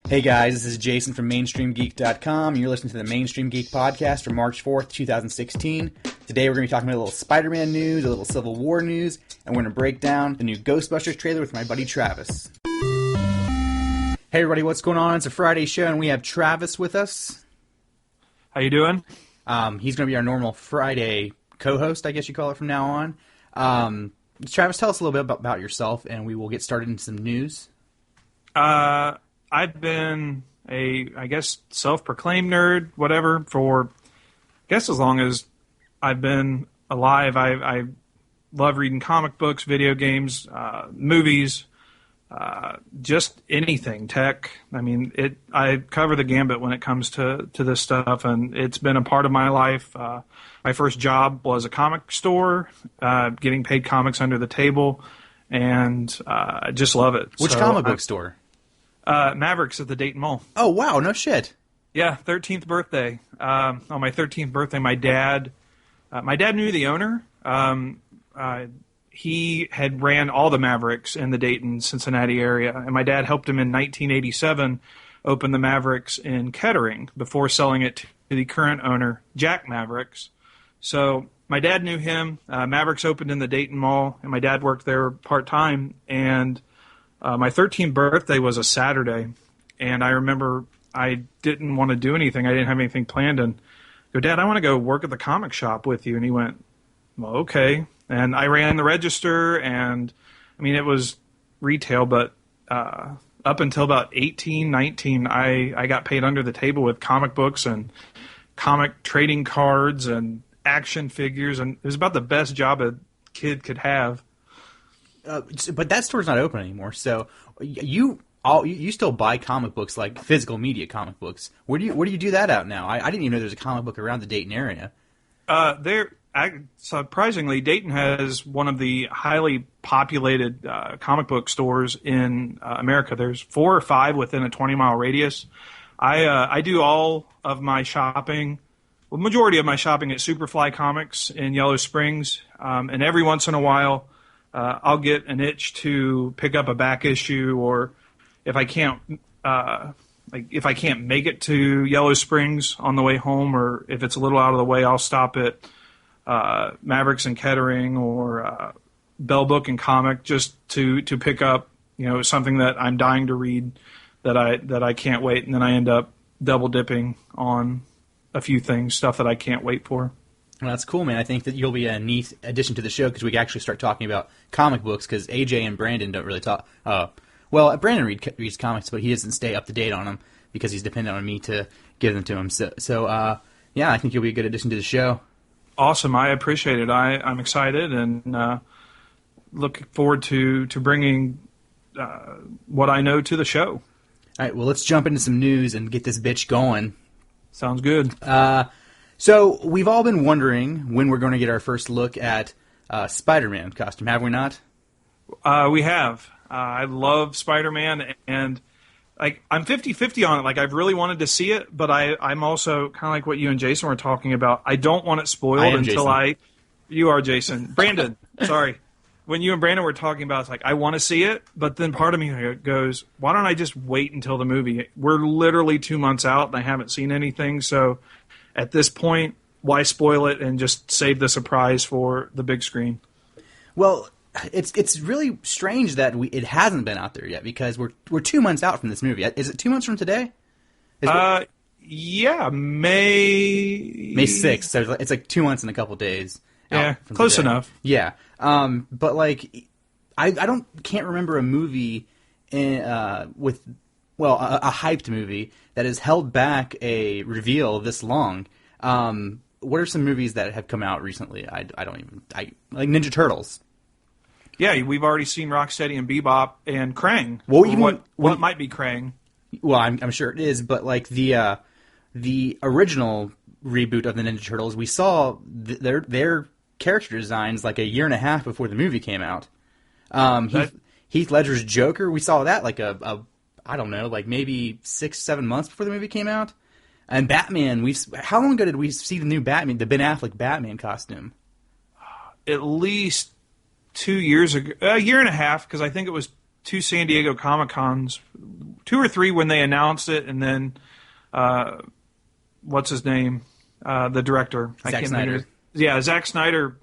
Hey guys, this is Jason from MainstreamGeek.com, and you're listening to the Mainstream Geek podcast for March 4th, 2016. Today we're going to be talking about a little SpiderMan news, a little Civil War news, and we're going to break down the new Ghostbusters trailer with my buddy Travis. Hey everybody, what's going on? It's a Friday show, and we have Travis with us. How you doing? He's going to be our normal Friday co-host, I guess you call it from now on. Travis, tell us a little bit about yourself, and we will get started into some news. I've been I guess, self-proclaimed nerd, whatever, for, I guess, as long as I've been alive. I love reading comic books, video games, movies, just anything, tech. I mean, I cover the gambit when it comes to this stuff, and it's been a part of my life. My first job was a comic store, getting paid comics under the table, and I just love it. Which comic book store? Mavericks at the Dayton Mall. Oh, wow, no shit. Yeah, 13th birthday. On my 13th birthday, my dad knew the owner. He had ran all the Mavericks in the Dayton, Cincinnati area, and my dad helped him in 1987 open the Mavericks in Kettering before selling it to the current owner, Jack Mavericks. So my dad knew him. Mavericks opened in the Dayton Mall, and my dad worked there part-time, and my 13th birthday was a Saturday, and I remember I didn't want to do anything. I didn't have anything planned, and I go, Dad, I want to go work at the comic shop with you. And he went, well, okay. And I ran the register, and, I mean, it was retail, but up until about 18, 19, I got paid under the table with comic books and comic trading cards and action figures, and it was about the best job a kid could have. But that store's not open anymore, so you still buy comic books, like physical media comic books. Where do you do that out now? I didn't even know there was a comic book around the Dayton area. Surprisingly, Dayton has one of the highly populated comic book stores in America. There's 4 or 5 within a 20-mile radius. I do all of my shopping, well, majority of my shopping at Superfly Comics in Yellow Springs, and every once in a while, I'll get an itch to pick up a back issue, or if I can't make it to Yellow Springs on the way home, or if it's a little out of the way, I'll stop at Mavericks and Kettering or Bell Book and Comic just to pick up, something that I'm dying to read that I can't wait, and then I end up double dipping on a few things, stuff that I can't wait for. Well, that's cool, man. I think that you'll be a neat addition to the show because we can actually start talking about comic books because AJ and Brandon don't really talk. Well, Brandon reads comics, but he doesn't stay up to date on them because he's dependent on me to give them to him. So yeah, I think you'll be a good addition to the show. Awesome. I appreciate it. I'm excited and looking forward to bringing what I know to the show. All right, well, let's jump into some news and get this bitch going. Sounds good. So we've all been wondering when we're going to get our first look at SpiderMan costume, have we not? We have. I love Spider-Man, and I'm 50-50 on it. Like, I've really wanted to see it, but I'm also kind of like what you and Jason were talking about. I don't want it spoiled until Jason. You are Jason. Brandon, sorry. When you and Brandon were talking about it, it's like, I want to see it, but then part of me goes, why don't I just wait until the movie? We're literally 2 months out, and I haven't seen anything, so at this point, why spoil it and just save the surprise for the big screen? Well, it's really strange that it hasn't been out there yet because we're 2 months out from this movie. Is it 2 months from today? Yeah, May 6th. So it's like 2 months and a couple days. Yeah, close today. Enough. Yeah, but like I can't remember a movie with. Well, a hyped movie that has held back a reveal this long. What are some movies that have come out recently? I like Ninja Turtles. Yeah, we've already seen Rocksteady and Bebop and Krang. Well, even what might be Krang? Well, I'm sure it is, but like the original reboot of the Ninja Turtles, we saw their character designs like a year and a half before the movie came out. Heath Ledger's Joker, we saw that like I don't know, like maybe 6-7 months before the movie came out. And Batman, how long ago did we see the new Batman, the Ben Affleck Batman costume? At least 2 years ago, a year and a half, because I think it was 2 San Diego Comic-Cons or three when they announced it, and then what's his name, the director, Zack Snyder. Yeah, Zack Snyder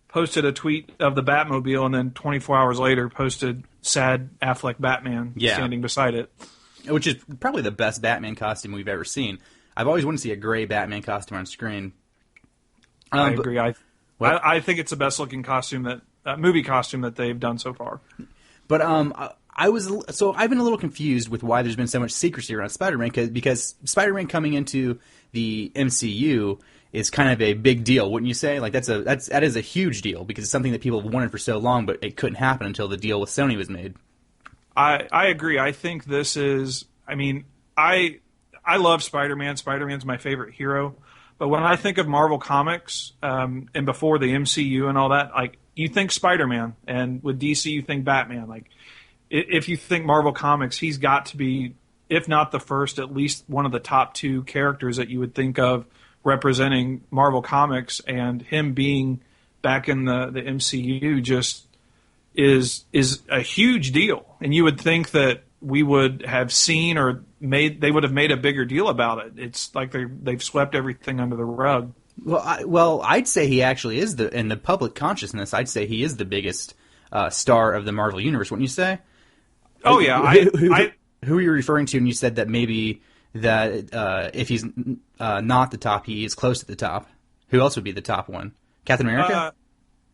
posted a tweet of the Batmobile, and then 24 hours later posted sad Affleck Batman standing beside it, which is probably the best Batman costume we've ever seen. I've always wanted to see a gray Batman costume on screen. I agree. I think it's the best looking costume movie costume that they've done so far. But I've been a little confused with why there's been so much secrecy around Spider-Man because Spider-Man coming into the MCU is kind of a big deal, wouldn't you say? Like that is a huge deal because it's something that people have wanted for so long, but it couldn't happen until the deal with Sony was made. I agree. I think this is. I mean, I love Spider-Man. Spider-Man's my favorite hero. But when I think of Marvel Comics and before the MCU and all that, like you think Spider-Man, and with DC you think Batman. Like if you think Marvel Comics, he's got to be, if not the first, at least one of the top two characters that you would think of representing Marvel Comics, and him being back in the MCU just is a huge deal. And you would think that we would have seen they would have made a bigger deal about it. It's like they've swept everything under the rug. Well, I'd say he actually is in the public consciousness. I'd say he is the biggest star of the Marvel universe. Wouldn't you say? Oh yeah. Who are you referring to when you said that maybe that if he's not the top, he is close to the top? Who else would be the top one? Captain America?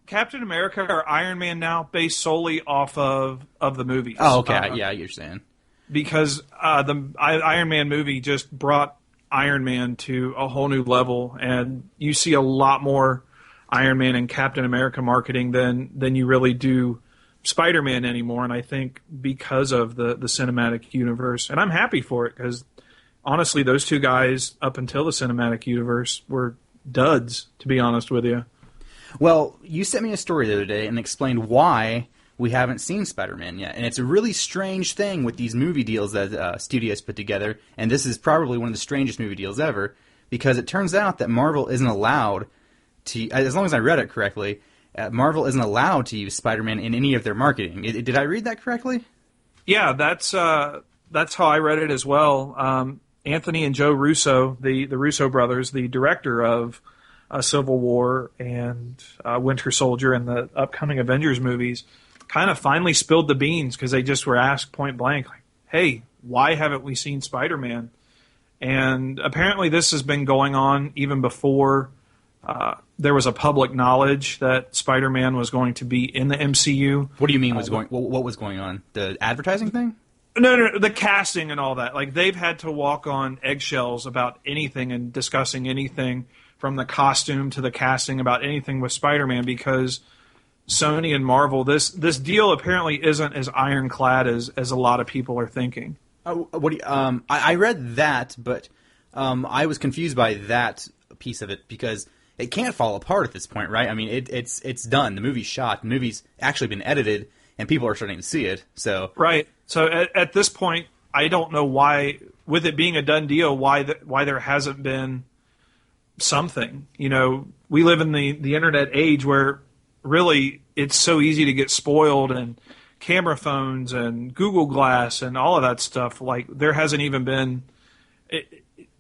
Captain America or Iron Man now, based solely off of the movies. Oh, okay. Yeah, you're saying. Because the Iron Man movie just brought Iron Man to a whole new level, and you see a lot more Iron Man and Captain America marketing than you really do Spider-Man anymore, and I think because of the cinematic universe. And I'm happy for it, because honestly, those two guys, up until the cinematic universe, were duds, to be honest with you. Well, you sent me a story the other day and explained why we haven't seen Spider-Man yet. And it's a really strange thing with these movie deals that studios put together, and this is probably one of the strangest movie deals ever, because it turns out that Marvel isn't allowed to, as long as I read it correctly, Marvel isn't allowed to use Spider-Man in any of their marketing. Did I read that correctly? Yeah, that's how I read it as well. Anthony and Joe Russo, the Russo brothers, the director of Civil War and Winter Soldier and the upcoming Avengers movies, kind of finally spilled the beans because they just were asked point blank, like, hey, why haven't we seen Spider-Man? And apparently this has been going on even before there was a public knowledge that Spider-Man was going to be in the MCU. What do you mean what was going on? The advertising thing? No, the casting and all that. Like, they've had to walk on eggshells about anything and discussing anything, from the costume to the casting, about anything with Spider-Man, because Sony and Marvel, this deal apparently isn't as ironclad as a lot of people are thinking. I read that, but I was confused by that piece of it, because it can't fall apart at this point, right? I mean, it's done. The movie's shot. The movie's actually been edited, and people are starting to see it. So right. So at this point, I don't know why, with it being a done deal, why there hasn't been something. You know, we live in the internet age where really it's so easy to get spoiled, and camera phones and Google Glass and all of that stuff. Like, there hasn't even been.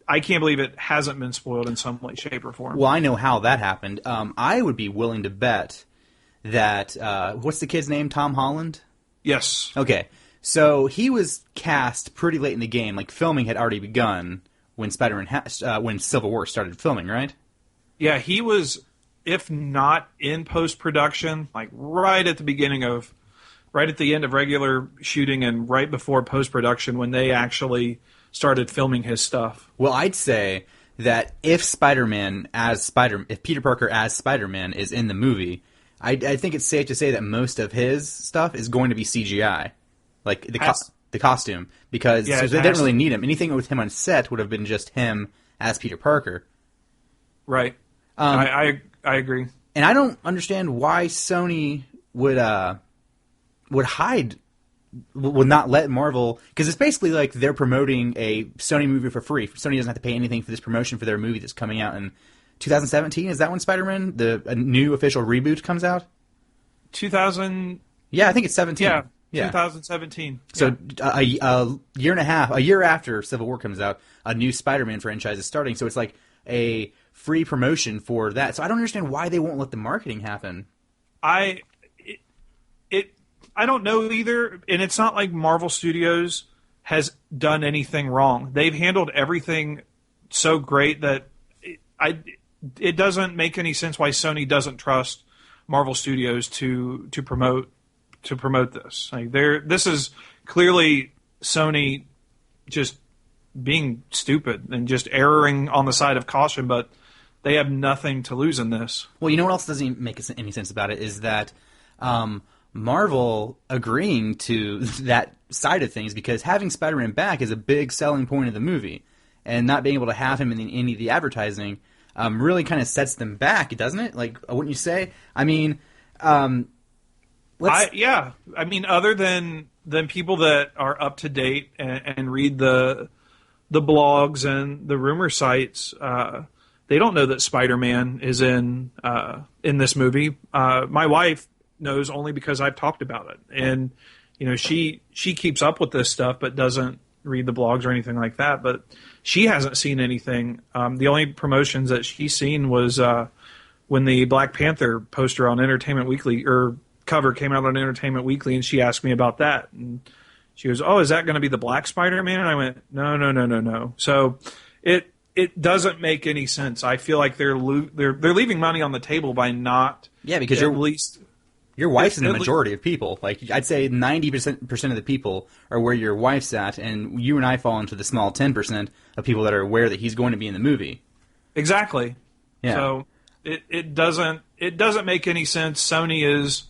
I can't believe it hasn't been spoiled in some way, shape, or form. Well, I know how that happened. I would be willing to bet that what's the kid's name? Tom Holland? Yes. Okay. So he was cast pretty late in the game. Like, filming had already begun when when Civil War started filming, right? Yeah, he was, if not in post-production, like right at the end of regular shooting and right before post-production, when they actually started filming his stuff. Well, I'd say that if if Peter Parker as Spider-Man is in the movie, I think it's safe to say that most of his stuff is going to be CGI, like the costume, because they didn't really need him. Anything with him on set would have been just him as Peter Parker. Right. I agree. And I don't understand why Sony would not let Marvel, because it's basically like they're promoting a Sony movie for free. Sony doesn't have to pay anything for this promotion for their movie that's coming out in 2017. Is that when Spider-Man, a new official reboot, comes out? 2000? Yeah, I think it's 17. Yeah, Yeah. 2017. So a year and a half, a year after Civil War comes out, a new Spider-Man franchise is starting. So it's like a free promotion for that. So I don't understand why they won't let the marketing happen. I don't know either, and it's not like Marvel Studios has done anything wrong. They've handled everything so great that it doesn't make any sense why Sony doesn't trust Marvel Studios to promote this. Like this is clearly Sony just being stupid and just erring on the side of caution, but they have nothing to lose in this. Well, you know what else doesn't make any sense about it is that Marvel agreeing to that side of things, because having Spider-Man back is a big selling point of the movie, and not being able to have him in any of the advertising really kind of sets them back, doesn't it? Like, wouldn't you say? I mean, I mean, other than people that are up to date and read the blogs and the rumor sites, they don't know that Spider-Man is in this movie. My wife knows only because I've talked about it, and she keeps up with this stuff, but doesn't read the blogs or anything like that. But she hasn't seen anything. The only promotions that she's seen was when the Black Panther poster on Entertainment Weekly or cover came out on Entertainment Weekly, and she asked me about that, and she goes, "Oh, is that going to be the Black Spider-Man?" And I went, "No." So it doesn't make any sense. I feel like they're leaving money on the table by not. Yeah, because your wife's in the majority of people. Like, I'd say 90% of the people are where your wife's at, and you and I fall into the small 10% of people that are aware that he's going to be in the movie. Exactly. Yeah. So it doesn't make any sense. Sony is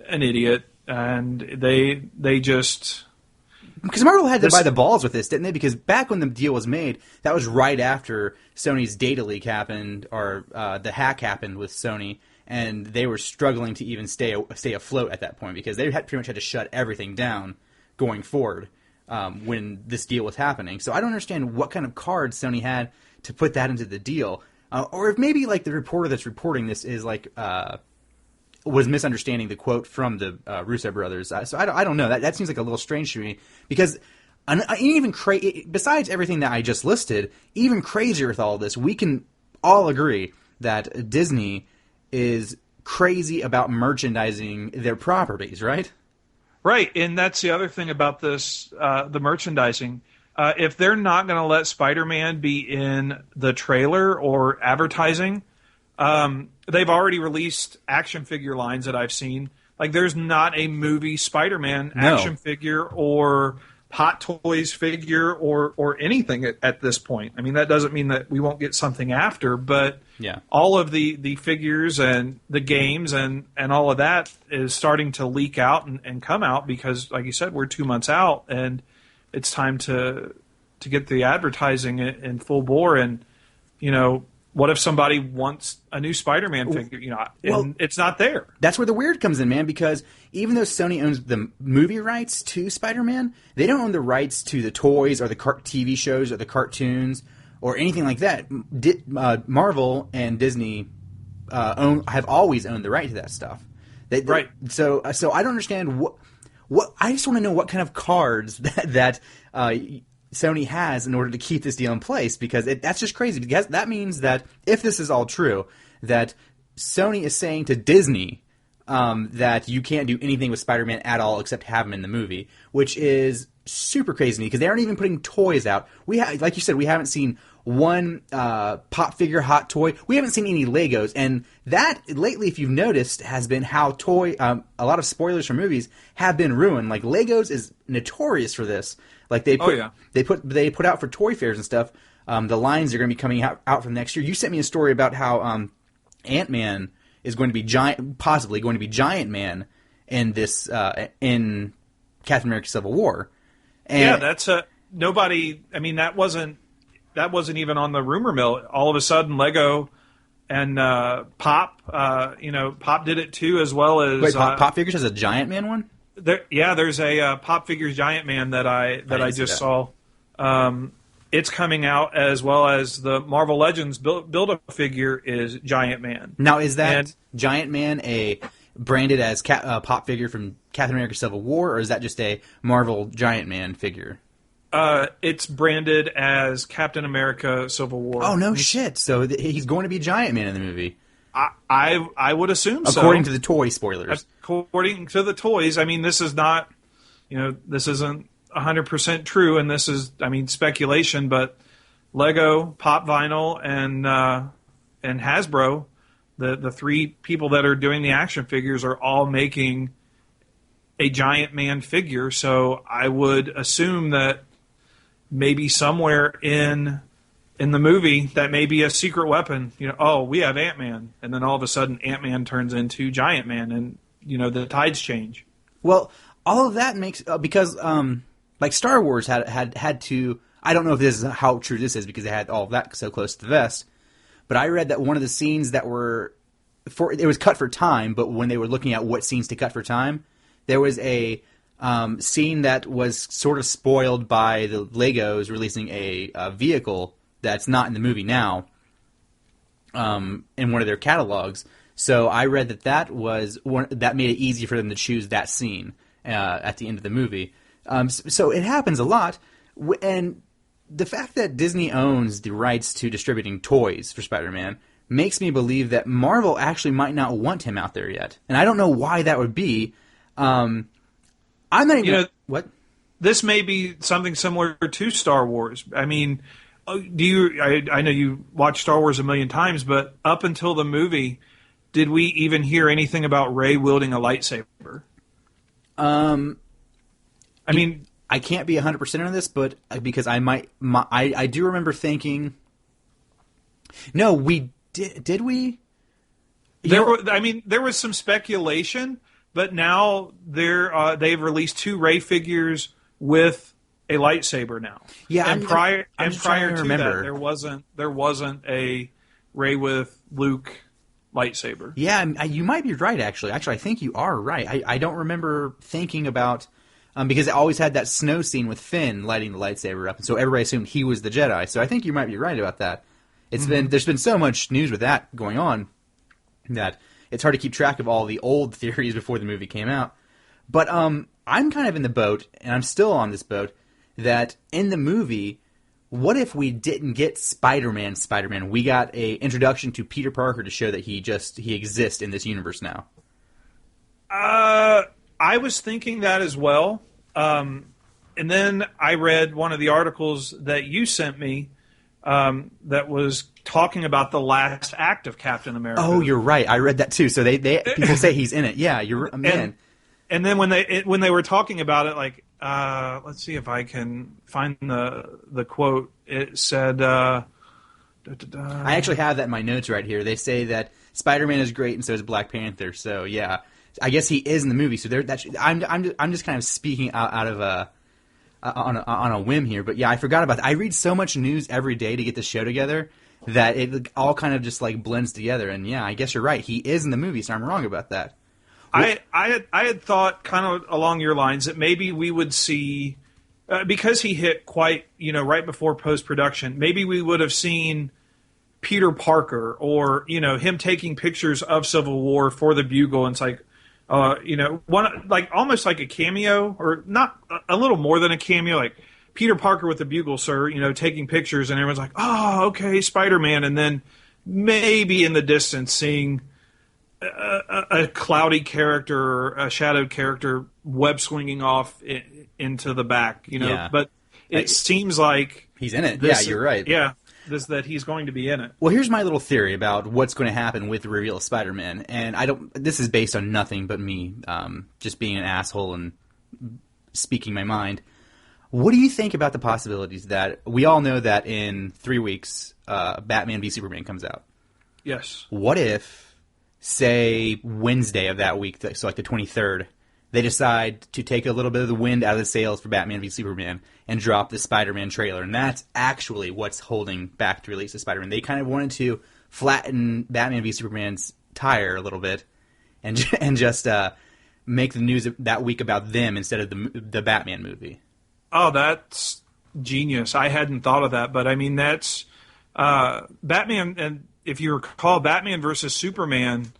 an idiot, and they just. Because Marvel had to buy the balls with this, didn't they? Because back when the deal was made, that was right after Sony's data leak happened, or the hack happened with Sony, and they were struggling to even stay afloat at that point, because they pretty much had to shut everything down going forward when this deal was happening. So I don't understand what kind of cards Sony had to put that into the deal, or if maybe like the reporter that's reporting this is like was misunderstanding the quote from the Russo brothers. So I don't know. That seems like a little strange to me, because even besides everything that I just listed, even crazier with all of this, we can all agree that Disney is crazy about merchandising their properties, right? Right, and that's the other thing about this, the merchandising. If they're not going to let Spider-Man be in the trailer or advertising, they've already released action figure lines that I've seen. Like, there's not a movie Spider-Man action figure or Hot Toys figure or anything at this point. I mean, that doesn't mean that we won't get something after, but all of the figures and the games and all of that is starting to leak out and come out, because, like you said, we're 2 months out, and it's time to get the advertising in full bore. And, what if somebody wants a new Spider-Man figure? And it's not there. That's where the weird comes in, man, because even though Sony owns the movie rights to Spider-Man, they don't own the rights to the toys or the TV shows or the cartoons or anything like that. Marvel and Disney have always owned the right to that stuff. Right. So I don't understand what. I just want to know what kind of cards that Sony has in order to keep this deal in place, because that's just crazy. Because that means that if this is all true, that Sony is saying to Disney that you can't do anything with Spider-Man at all except have him in the movie, which is super crazy to me, because they aren't even putting toys out. Like you said, we haven't seen one pop figure hot toy. We haven't seen any Legos, and that lately, if you've noticed, has been how a lot of spoilers for movies have been ruined. Like, Legos is notorious for this. Like, they put out for toy fairs and stuff. The lines are going to be coming out from next year. You sent me a story about how Ant-Man is going to be possibly going to be Giant Man in this in Captain America: Civil War. And that's nobody. I mean, that wasn't even on the rumor mill. All of a sudden, Lego and Pop, Pop did it too, as well as wait, Pop Figures has a Giant Man one. There's a Pop Figures Giant Man that I just saw. It's coming out, as well as the Marvel Legends Build-A-Figure is Giant Man. Now, is that Giant Man branded as a pop figure from Captain America: Civil War, or is that just a Marvel Giant Man figure? It's branded as Captain America: Civil War. Oh no shit! So he's going to be Giant Man in the movie. I would assume so. According to the toy spoilers. According to the toys, I mean, this is not, this isn't 100% true, and this is, speculation. But Lego, Pop Vinyl, and Hasbro, the three people that are doing the action figures, are all making a Giant Man figure. So I would assume that maybe somewhere in the movie that may be a secret weapon. We have Ant-Man, and then all of a sudden Ant-Man turns into Giant Man, and the tides change. Well, all of that makes because like Star Wars had to. I don't know if this is how true this is because they had all of that so close to the vest, but I read that one of the scenes that were it was cut for time, but when they were looking at what scenes to cut for time, there was a scene that was sort of spoiled by the Legos releasing a vehicle that's not in the movie now, in one of their catalogs. So I read that that made it easy for them to choose that scene at the end of the movie. So it happens a lot, and the fact that Disney owns the rights to distributing toys for Spider-Man makes me believe that Marvel actually might not want him out there yet, and I don't know why that would be. I'm not even. What? This may be something similar to Star Wars. I mean. I know you watched Star Wars a million times, but up until the movie, did we even hear anything about Rey wielding a lightsaber? I can't be 100% on this, but because I do remember thinking. No, we did. Did we? There was some speculation, but now they've released 2 Rey figures with a lightsaber now. Yeah, and prior to remember. that, there wasn't a Rey with Luke lightsaber. Yeah, you might be right. Actually, I think you are right. I don't remember thinking about because it always had that snow scene with Finn lighting the lightsaber up, and so everybody assumed he was the Jedi. So I think you might be right about that. There's been so much news with that going on that it's hard to keep track of all the old theories before the movie came out. But I'm kind of in the boat, and I'm still on this boat, that in the movie, what if we didn't get Spider-Man? We got a introduction to Peter Parker to show that he exists in this universe now. I was thinking that as well. And then I read one of the articles that you sent me that was talking about the last act of Captain America. Oh, you're right. I read that too. So they people say he's in it. Yeah, you're man. And then when they were talking about it, like let's see if I can find the quote. It said, I actually have that in my notes right here. They say that Spider-Man is great and so is Black Panther. So yeah, I guess he is in the movie. So I'm just kind of speaking out of on a whim here. But yeah, I forgot about that. I read so much news every day to get this show together that it all kind of just like blends together. And yeah, I guess you're right. He is in the movie, so I'm wrong about that. I had thought kind of along your lines that maybe we would see because he hit quite right before post-production. Maybe we would have seen Peter Parker or him taking pictures of Civil War for the Bugle, and it's like one like almost like a cameo, or not a little more than a cameo, like Peter Parker with the Bugle, sir, taking pictures, and everyone's like, oh, okay, Spider-Man, and then maybe in the distance seeing a cloudy character or a shadowed character web swinging off into the back, Yeah. But it seems like he's in it. Yeah, you're right. Yeah, that he's going to be in it. Well, here's my little theory about what's going to happen with the reveal of Spider-Man, and this is based on nothing but me just being an asshole and speaking my mind. What do you think about the possibilities that we all know that in 3 weeks, Batman v Superman comes out? Yes. What if, say, Wednesday of that week, so like the 23rd, they decide to take a little bit of the wind out of the sails for Batman v Superman and drop the Spider-Man trailer, and that's actually what's holding back the release of Spider-Man. They kind of wanted to flatten Batman v Superman's tire a little bit and just make the news that week about them instead of the Batman movie. Oh, that's genius. I hadn't thought of that, but I mean, that's Batman, and if you recall, Batman versus Superman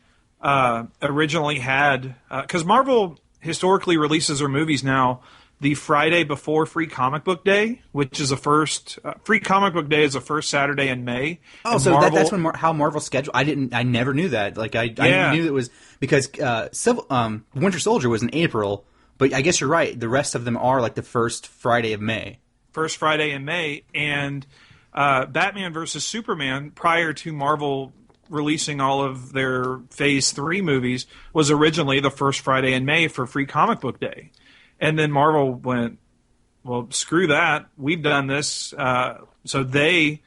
originally had, because Marvel historically releases their movies now the Friday before Free Comic Book Day, which is the first Free Comic Book Day is the first Saturday in May. Oh, so Marvel, that's when how Marvel schedule. I never knew that. Like I knew it was because Winter Soldier was in April, but I guess you're right. The rest of them are like the first Friday of May. First Friday in May, and Batman versus Superman, prior to Marvel releasing all of their Phase 3 movies, was originally the first Friday in May for Free Comic Book Day. And then Marvel went, well, screw that. We've done this. So they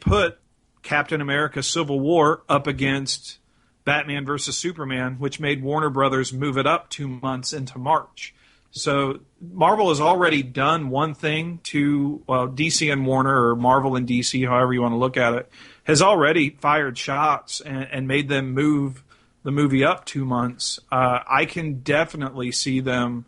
put Captain America Civil War up against Batman versus Superman, which made Warner Brothers move it up 2 months into March. So Marvel has already done one thing to, well, DC and Warner, or Marvel and DC, however you want to look at it, has already fired shots and made them move the movie up 2 months. I can definitely see them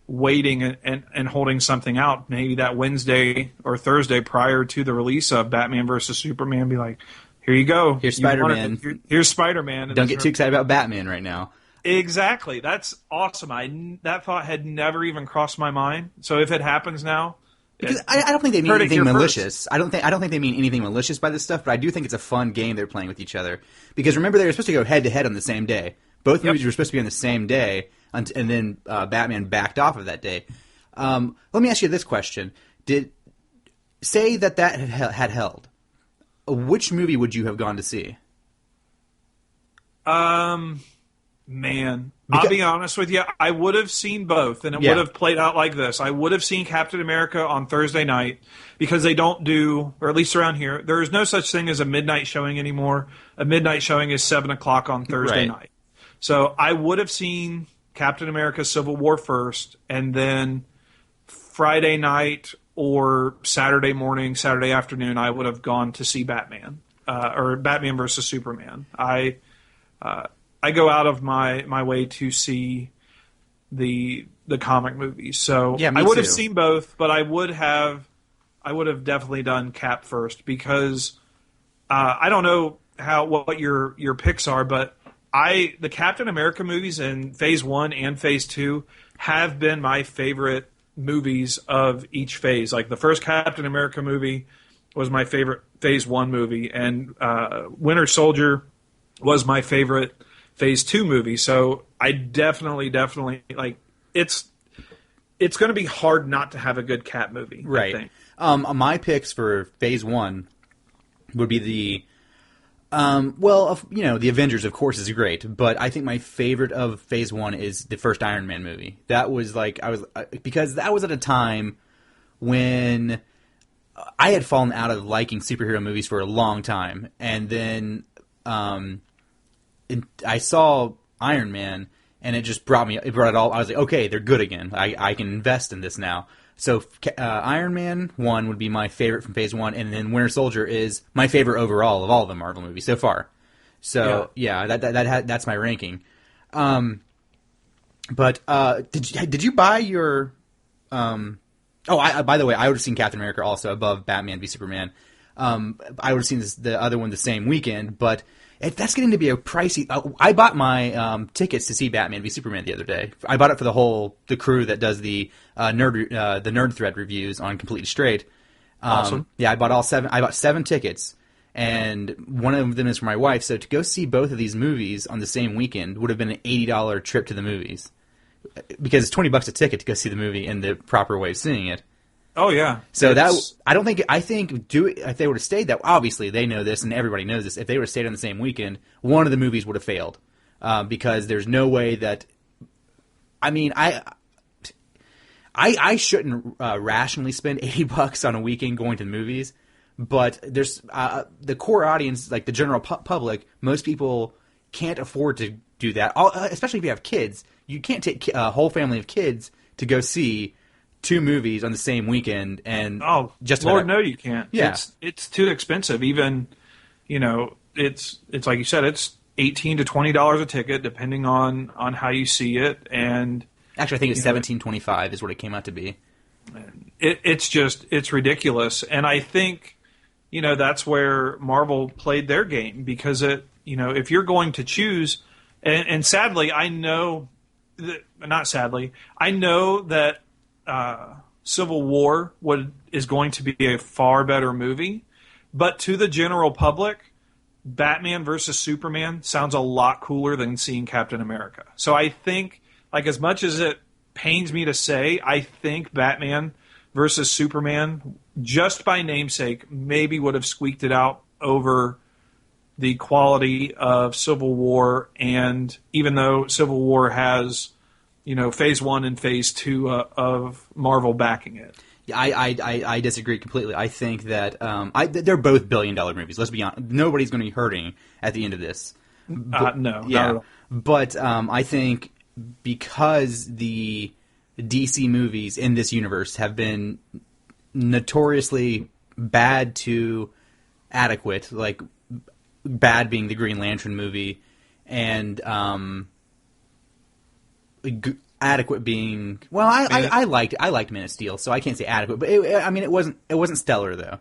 waiting and holding something out, maybe that Wednesday or Thursday prior to the release of Batman versus Superman, be like, here you go. Here's Spider-Man. Here's Spider-Man. Don't get too excited about Batman right now. Exactly. That's awesome. That thought had never even crossed my mind. So if it happens now... Because I don't think they mean anything malicious. I don't think they mean anything malicious by this stuff, but I do think it's a fun game they're playing with each other. Because remember, they were supposed to go head-to-head on the same day. Both movies were supposed to be on the same day, and then Batman backed off of that day. Let me ask you this question. Say that had held. Which movie would you have gone to see? Man, I'll be honest with you. I would have seen both, and it would have played out like this. I would have seen Captain America on Thursday night, because they don't do, or at least around here, there is no such thing as a midnight showing anymore. A midnight showing is 7 o'clock on Thursday night. So I would have seen Captain America Civil War first, and then Friday night or Saturday morning, Saturday afternoon, I would have gone to see Batman, or Batman versus Superman. I go out of my way to see the comic movies. So I would have seen both, but I would have definitely done Cap first, because I don't know what your picks are, but the Captain America movies in Phase 1 and Phase 2 have been my favorite movies of each phase. Like the first Captain America movie was my favorite Phase 1 movie, and Winter Soldier was my favorite Phase 2 movie. So I definitely like it's going to be hard not to have a good Cap movie. Right. I think. My picks for Phase 1 would be the the Avengers, of course, is great, but I think my favorite of Phase 1 is the first Iron Man movie. That was because that was at a time when I had fallen out of liking superhero movies for a long time, and then I saw Iron Man, and it just brought it all. I was like, okay, they're good again. I can invest in this now. So Iron Man 1 would be my favorite from Phase 1, and then Winter Soldier is my favorite overall of all the Marvel movies so far. So that's my ranking. But did you buy your? By the way, I would have seen Captain America also above Batman v Superman. I would have seen the other one the same weekend, but that's getting to be a pricey. I bought my tickets to see Batman v Superman the other day. I bought it for the crew that does the Nerd Thread reviews on Completely Straight. Awesome. Yeah, I bought 7 tickets, and one of them is for my wife. So to go see both of these movies on the same weekend would have been an $80 trip to the movies, because it's $20 a ticket to go see the movie in the proper way of seeing it. Oh yeah. So I think if they would have stayed that, obviously they know this and everybody knows this. If they would have stayed on the same weekend, one of the movies would have failed, because there's no way that. I mean, I shouldn't rationally spend $80 on a weekend going to the movies, but there's the core audience, like the general public. Most people can't afford to do that, especially if you have kids. You can't take a whole family of kids to go see 2 movies on the same weekend, and Lord, no, you can't. Yeah, it's too expensive. Even, it's like you said, it's $18 to $20 a ticket, depending on how you see it. And actually, I think it's $17.25 is what it came out to be. It's ridiculous, and I think that's where Marvel played their game, because if you're going to choose And sadly, I know not sadly, I know that Civil War is going to be a far better movie, but to the general public, Batman versus Superman sounds a lot cooler than seeing Captain America. So I think, like, as much as it pains me to say, I think Batman versus Superman, just by namesake, maybe would have squeaked it out over the quality of Civil War. And even though Civil War has, phase 1 and phase 2 of Marvel backing it. Yeah, I disagree completely. I think that they're both billion-dollar movies. Let's be honest. Nobody's going to be hurting at the end of this. But, no. Yeah. Not at all. But I think because the DC movies in this universe have been notoriously bad to adequate, like bad being the Green Lantern movie, and adequate being, well, I liked Man of Steel, so I can't say adequate, but it wasn't stellar though.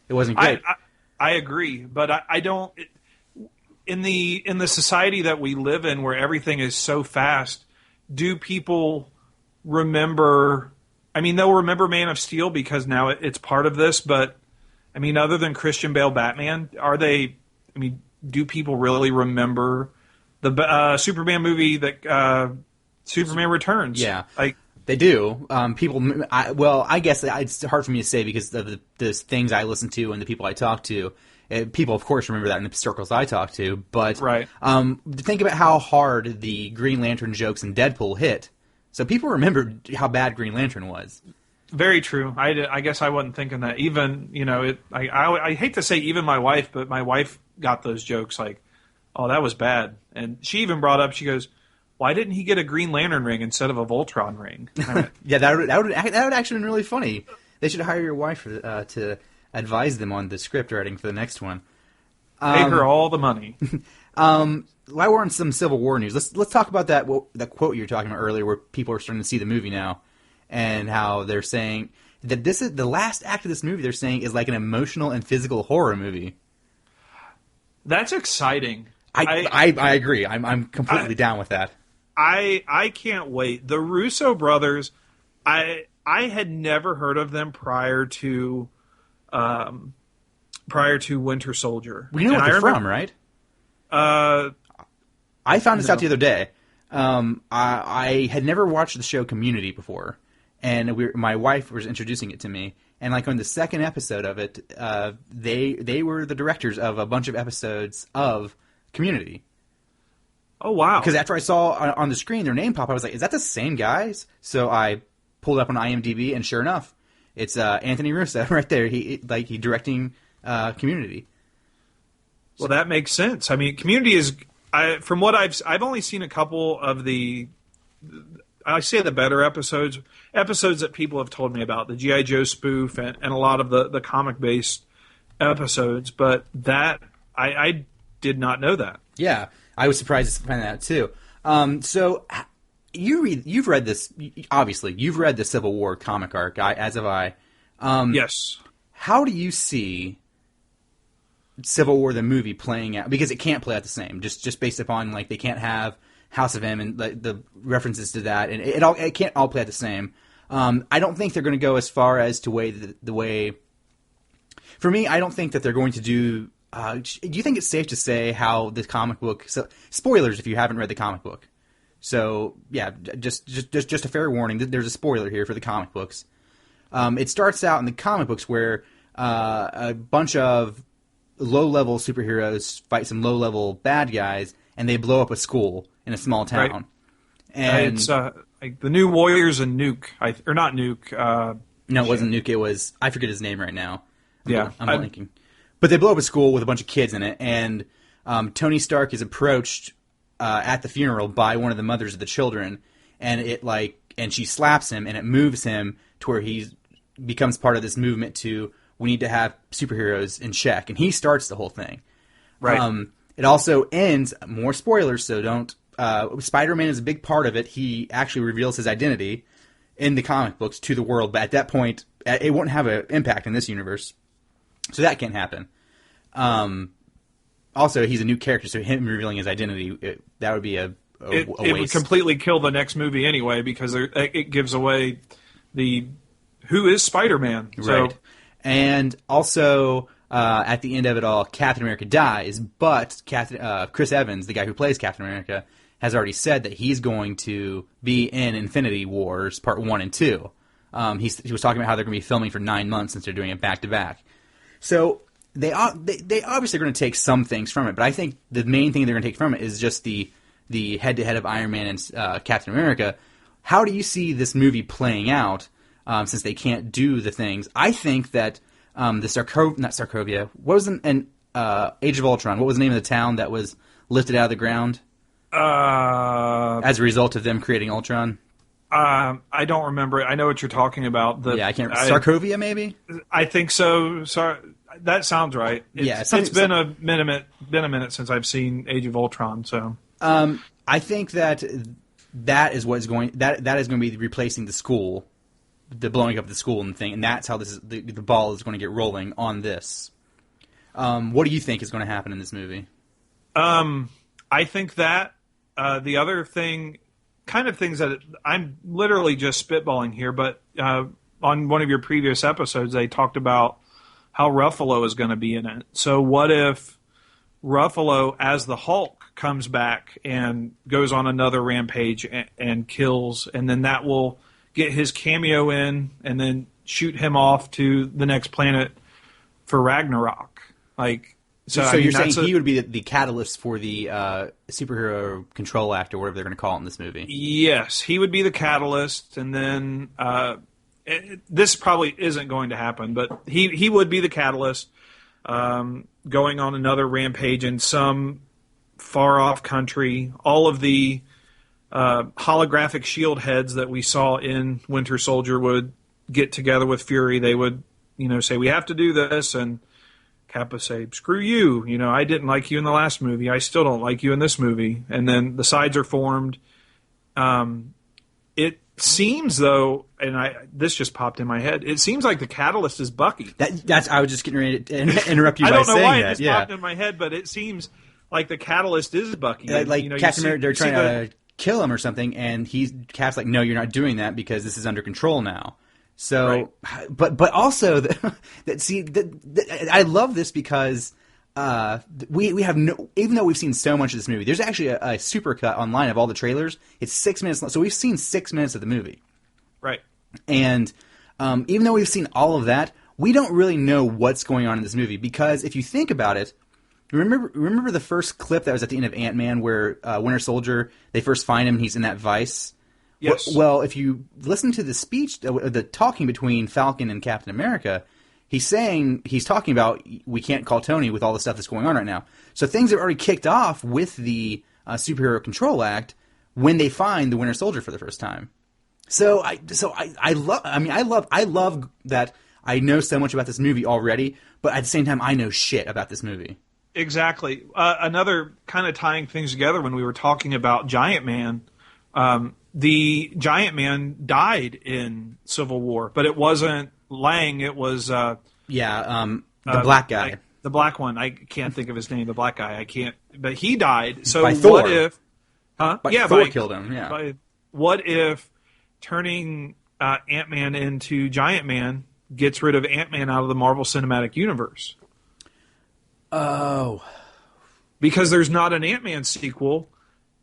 It wasn't great. I agree, but I don't. In the society that we live in, where everything is so fast, do people remember? I mean, they'll remember Man of Steel because now it's part of this. But I mean, other than Christian Bale Batman, are they? I mean, do people really remember the Superman movie that Superman Returns? Yeah, like they do. I guess it's hard for me to say because of the things I listen to and the people I talk to. People, of course, remember that in the circles I talk to. But right. Think about how hard the Green Lantern jokes in Deadpool hit. So people remembered how bad Green Lantern was. Very true. I guess I wasn't thinking that. Even, I hate to say even my wife, but my wife got those jokes like, oh, that was bad. And she even brought up, she goes, why didn't he get a Green Lantern ring instead of a Voltron ring? Yeah, that would actually been really funny. They should hire your wife to advise them on the script writing for the next one. Pay her all the money. While we're on some Civil War news, let's talk about that quote you were talking about earlier, where people are starting to see the movie now, and how they're saying that this is the last act of this movie. They're saying is like an emotional and physical horror movie. That's exciting. I agree. I'm completely down with that. I can't wait. The Russo brothers, I had never heard of them prior to Winter Soldier. We know what they're from, right? I found this out the other day. I had never watched the show Community before, and my wife was introducing it to me. And like on the second episode of it, they were the directors of a bunch of episodes of Community. Oh wow! Because after I saw on the screen their name pop, I was like, "Is that the same guys?" So I pulled up on IMDb, and sure enough, it's Anthony Russo right there. He directing Community. Well, that makes sense. I mean, Community is, from what I've only seen a couple of the better episodes that people have told me about, the G.I. Joe spoof and a lot of the comic-based episodes, but that, I did not know that. Yeah, I was surprised to find that out too. So, you've read this, obviously, you've read the Civil War comic arc, as have I. Yes. How do you see Civil War the movie playing out? Because it can't play out the same, just based upon like they can't have House of M and the references to that, and it can't all play out the same. I don't think they're going to go as far as to the way. For me, I don't think that they're going to do. Do you think it's safe to say how the comic book? So, spoilers if you haven't read the comic book. So yeah, just a fair warning. There's a spoiler here for the comic books. It starts out in the comic books where a bunch of low-level superheroes fight some low-level bad guys, and they blow up a school in a small town. Right. And it's like the New Warriors and Nuke, or not Nuke. No, it wasn't Nuke. It was, I forget his name right now. I'm blanking. But they blow up a school with a bunch of kids in it, and Tony Stark is approached at the funeral by one of the mothers of the children, and she slaps him, and it moves him to where he becomes part of this movement to, we need to have superheroes in check, and he starts the whole thing. Right. It also ends, more spoilers, so don't, Spider-Man is a big part of it. He actually reveals his identity in the comic books to the world, but at that point, it won't have an impact in this universe. So that can't happen. also he's a new character, so him revealing his identity, that would be a it waste. would completely kill the next movie anyway, because it gives away who is Spider-Man. Right. So, and also, at the end of it all, Captain America dies, but Chris Evans, the guy who plays Captain America, has already said that he's going to be in Infinity Wars Part 1 and 2. He was talking about how they're going to be filming for 9 months since they're doing it back-to-back. So they obviously are going to take some things from it, but I think the main thing they're going to take from it is just the head-to-head of Iron Man and Captain America. How do you see this movie playing out since they can't do the things? I think that not Sarkovia, what was in Age of Ultron, what was the name of the town that was lifted out of the ground as a result of them creating Ultron? I don't remember it. I know what you're talking about. I can't. Sarkovia, maybe. I think so. That sounds right. It's been a minute since I've seen Age of Ultron. So I think that is what is going. That is going to be replacing the school, the blowing up the school and thing, and that's how the ball is going to get rolling on this. What do you think is going to happen in this movie? I think that the other thing. Kind of things that I'm literally just spitballing here, but on one of your previous episodes, they talked about how Ruffalo is going to be in it. So what if Ruffalo, as the Hulk, comes back and goes on another rampage and kills, and then that will get his cameo in and then shoot him off to the next planet for Ragnarok? So you're saying he would be the catalyst for the superhero control act, or whatever they're going to call it in this movie? Yes, he would be the catalyst, and then this probably isn't going to happen, but he would be the catalyst, going on another rampage in some far-off country. All of the holographic shield heads that we saw in Winter Soldier would get together with Fury. They would, say, we have to do this, and Kappa say, screw you, I didn't like you in the last movie, I still don't like you in this movie. And then the sides are formed. It seems, though, and this just popped in my head, it seems like the catalyst is Bucky. I was just getting ready to interrupt you by saying that. I don't know why it just popped in my head, but it seems like the catalyst is Bucky. Captain America, they're trying to kill him or something, and Cap's like, no, you're not doing that because this is under control now. So, right. but also I love this because we have even though we've seen so much of this movie, there's actually a supercut online of all the trailers. It's 6 minutes long, so we've seen 6 minutes of the movie, right? And even though we've seen all of that, we don't really know what's going on in this movie, because if you think about it, remember the first clip that was at the end of Ant-Man where Winter Soldier, they first find him and he's in that vice. Yes. Well, if you listen to the speech, the talking between Falcon and Captain America, he's talking about, we can't call Tony with all the stuff that's going on right now. So things are already kicked off with the Superhero Control Act when they find the Winter Soldier for the first time. So I love that I know so much about this movie already, but at the same time I know shit about this movie. Exactly. Another kind of tying things together when we were talking about Giant Man. The Giant Man died in Civil War, but it wasn't Lang. It was the black guy, the black one. I can't think of his name. The black guy. I can't. But he died. So by Thor. What if? Thor killed him. Yeah. What if turning Ant-Man into Giant Man gets rid of Ant-Man out of the Marvel Cinematic Universe? Oh, because there's not an Ant-Man sequel.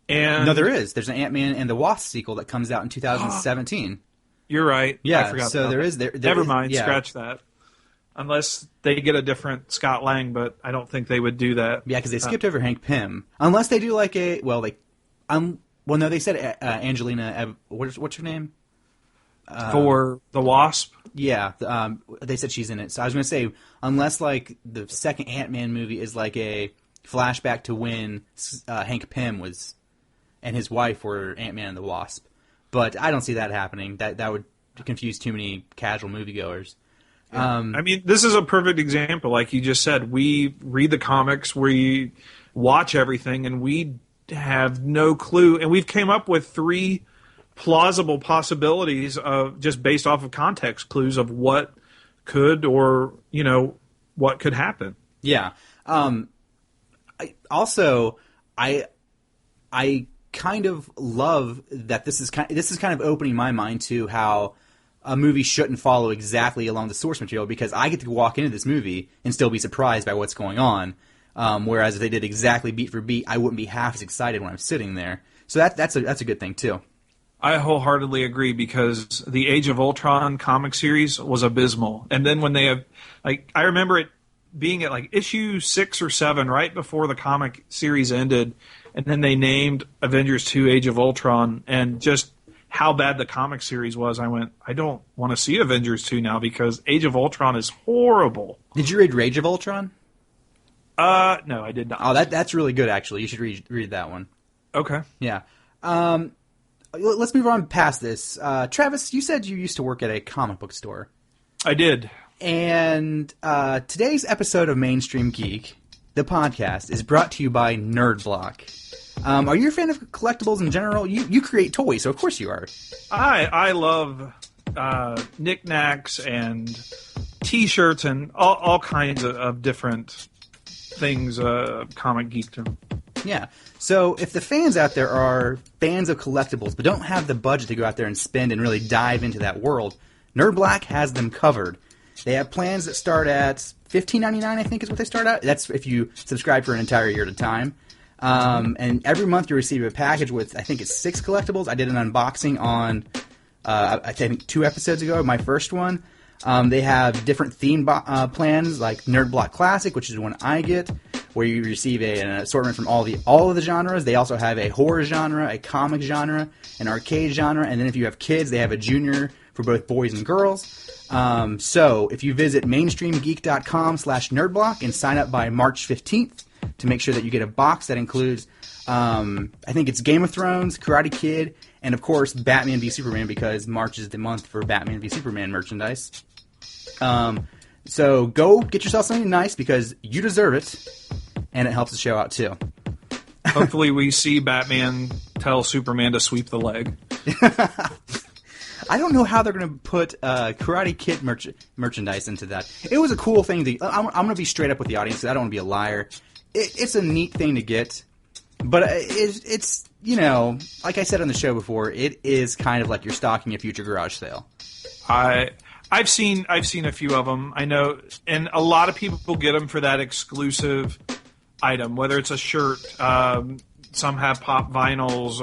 And no, there is. There's an Ant-Man and the Wasp sequel that comes out in 2017. You're right. Yeah, I forgot so there is. Never mind. Yeah. Scratch that. Unless they get a different Scott Lang, but I don't think they would do that. Yeah, because they skipped over Hank Pym. Unless they do like no, they said Angelina. What's her name? For the Wasp. Yeah, they said she's in it. So I was going to say, unless like the second Ant-Man movie is like a flashback to when Hank Pym was and his wife were Ant-Man and the Wasp. But I don't see that happening. That would confuse too many casual moviegoers. Yeah. I mean, this is a perfect example. Like you just said, we read the comics, we watch everything, and we have no clue. And we've came up with 3 plausible possibilities of just based off of context clues of what could or, what could happen. Yeah. I kind of love that this is kind of opening my mind to how a movie shouldn't follow exactly along the source material, because I get to walk into this movie and still be surprised by what's going on. Whereas if they did exactly beat for beat, I wouldn't be half as excited when I'm sitting there. So that's a good thing too. I wholeheartedly agree, because the Age of Ultron comic series was abysmal. And then when they have, like, I remember it being at like issue 6 or 7 right before the comic series ended, and then they named Avengers 2 Age of Ultron, and just how bad the comic series was, I went, I don't want to see Avengers 2 now, because Age of Ultron is horrible. Did you read Rage of Ultron? No, I did not. Oh, that's really good, actually. You should read that one. Okay. Yeah. Let's move on past this. Travis, you said you used to work at a comic book store. I did. And today's episode of Mainstream Geek, the podcast, is brought to you by Nerd Block. Are you a fan of collectibles in general? You create toys, so of course you are. I love knickknacks and T-shirts and all kinds of different things, comic geekdom. Yeah. So if the fans out there are fans of collectibles but don't have the budget to go out there and spend and really dive into that world, Nerd Block has them covered. They have plans that start at $15.99, I think is what they start at. That's if you subscribe for an entire year at a time. And every month you receive a package with, I think it's 6 collectibles. I did an unboxing on, I think 2 episodes ago, my first one. They have different theme plans, like Nerd Block Classic, which is one I get, where you receive an assortment from all of the genres. They also have a horror genre, a comic genre, an arcade genre, and then if you have kids, they have a junior for both boys and girls. So if you visit mainstreamgeek.com/nerdblock and sign up by March 15th to make sure that you get a box that includes, I think it's Game of Thrones, Karate Kid, and of course Batman v Superman, because March is the month for Batman v Superman merchandise. So go get yourself something nice, because you deserve it, and it helps the show out too. Hopefully we see Batman tell Superman to sweep the leg. I don't know how they're going to put Karate Kid merchandise into that. It was a cool thing. I'm going to be straight up with the audience, because I don't want to be a liar. It's a neat thing to get, but it's, you know, like I said on the show before, it is kind of like you're stocking a future garage sale. I've seen a few of them. I know, and a lot of people get them for that exclusive item, whether it's a shirt. Some have pop vinyls.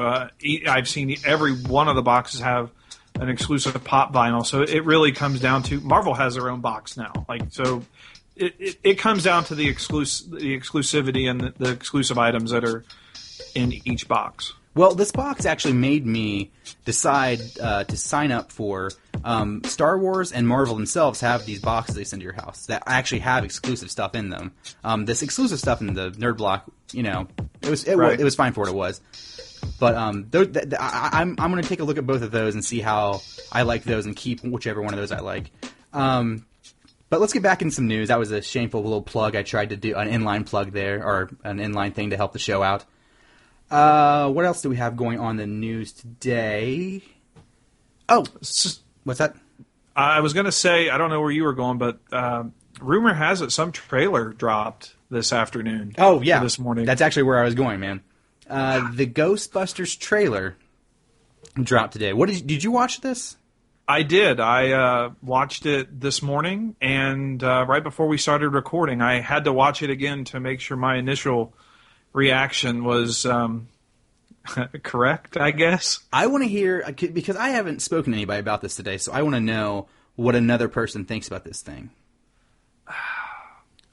I've seen every one of the boxes have an exclusive pop vinyl. So it really comes down to, Marvel has their own box now. So it comes down to the exclusivity and the exclusive items that are in each box. Well, this box actually made me decide to sign up for Star Wars, and Marvel themselves have these boxes they send to your house that actually have exclusive stuff in them. This exclusive stuff in the Nerd Block, you know, it was fine for what it was. But I'm going to take a look at both of those and see how I like those and keep whichever one of those I like. But let's get back into some news. That was a shameful little plug. I tried to do an inline plug there, or an inline thing to help the show out. What else do we have going on in the news today? Oh, what's that? I was going to say, I don't know where you were going, but rumor has it some trailer dropped this afternoon. Oh, yeah. This morning. That's actually where I was going, man. The Ghostbusters trailer dropped today. Did you watch this? I did. I watched it this morning, and right before we started recording, I had to watch it again to make sure my initial reaction was correct, I guess. I want to hear, because I haven't spoken to anybody about this today, so I want to know what another person thinks about this thing.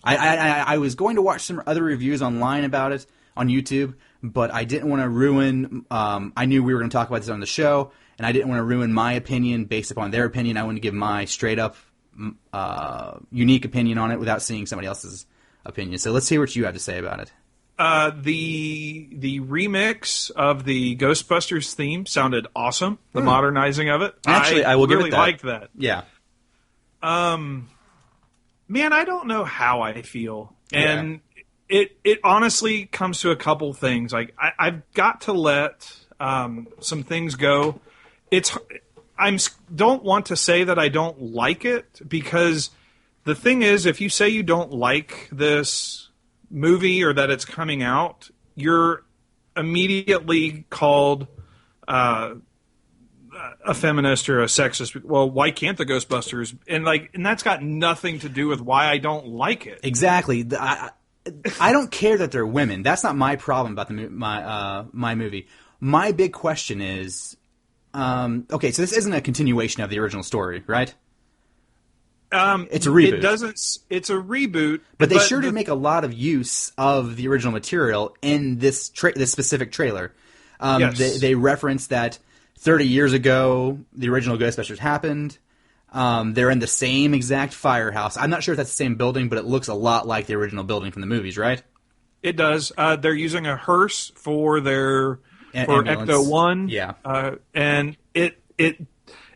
I was going to watch some other reviews online about it on YouTube, but I didn't want to ruin, I knew we were going to talk about this on the show, and I didn't want to ruin my opinion based upon their opinion. I wanted to give my straight up, unique opinion on it without seeing somebody else's opinion. So let's hear what you have to say about it. The remix of the Ghostbusters theme sounded awesome. The modernizing of it. Actually, I will really give it that. Liked that. Yeah. Man, I don't know how I feel, and it honestly comes to a couple things. Like I've got to let some things go. Don't want to say that I don't like it, because the thing is, if you say you don't like this movie or that it's coming out, you're immediately called a feminist or a sexist. Well, why can't the Ghostbusters? And that's got nothing to do with why I don't like it. Exactly. I don't care that they're women. That's not my problem about my movie. My big question is, okay, so this isn't a continuation of the original story, right? It's a reboot. It's a reboot, but they sure did make a lot of use of the original material in this specific trailer. Yes. They reference that 30 years ago the original Ghostbusters happened. They're in the same exact firehouse. I'm not sure if that's the same building, but it looks a lot like the original building from the movies, right? It does. They're using a hearse for their Ecto 1. Yeah. And it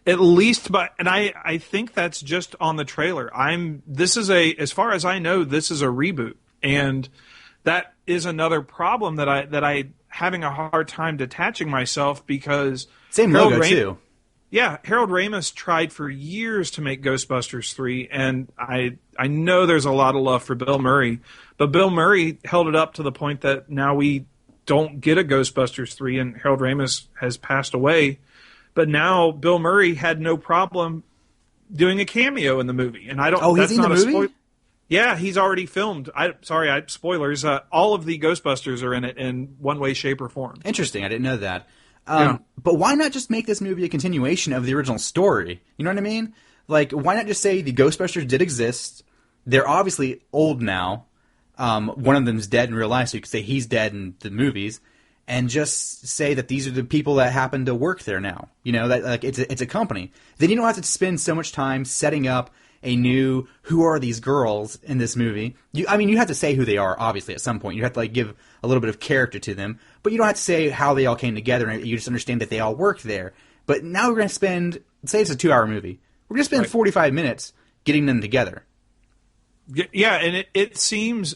at least, and I think that's just on the trailer. As far as I know, this is a reboot, and that is another problem that I having a hard time detaching myself, because same logo too. Yeah, Harold Ramis tried for years to make Ghostbusters 3, and I know there's a lot of love for Bill Murray, but Bill Murray held it up to the point that now we don't get a Ghostbusters 3, and Harold Ramis has passed away. But now Bill Murray had no problem doing a cameo in the movie, and I don't. Oh, that's he's in not the a movie? Yeah, he's already filmed. Spoilers. All of the Ghostbusters are in it in one way, shape, or form. Interesting. I didn't know that. Yeah. But why not just make this movie a continuation of the original story? You know what I mean? Like, why not just say the Ghostbusters did exist? They're obviously old now. One of them's dead in real life, so you could say he's dead in the movies. And just say that these are the people that happen to work there now. You know, that like it's a company. Then you don't have to spend so much time setting up a new who are these girls in this movie. You have to say who they are, obviously, at some point. You have to like give a little bit of character to them, but you don't have to say how they all came together. And you just understand that they all work there. But now we're going to spend, say it's a 2-hour movie, we're going to spend 45 minutes getting them together. Yeah, and it seems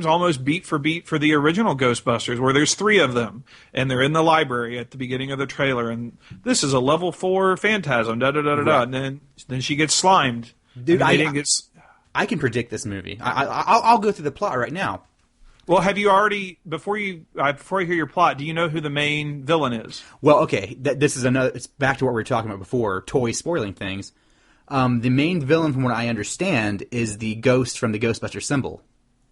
almost beat for beat for the original Ghostbusters, where there's 3 of them, and they're in the library at the beginning of the trailer, and this is a level 4 phantasm, da-da-da-da-da, and then she gets slimed. Dude, I can predict this movie. I'll go through the plot right now. Well, have you already, before I hear your plot, do you know who the main villain is? Well, okay, this is it's back to what we were talking about before, toy spoiling things. The main villain, from what I understand, is the ghost from the Ghostbuster symbol.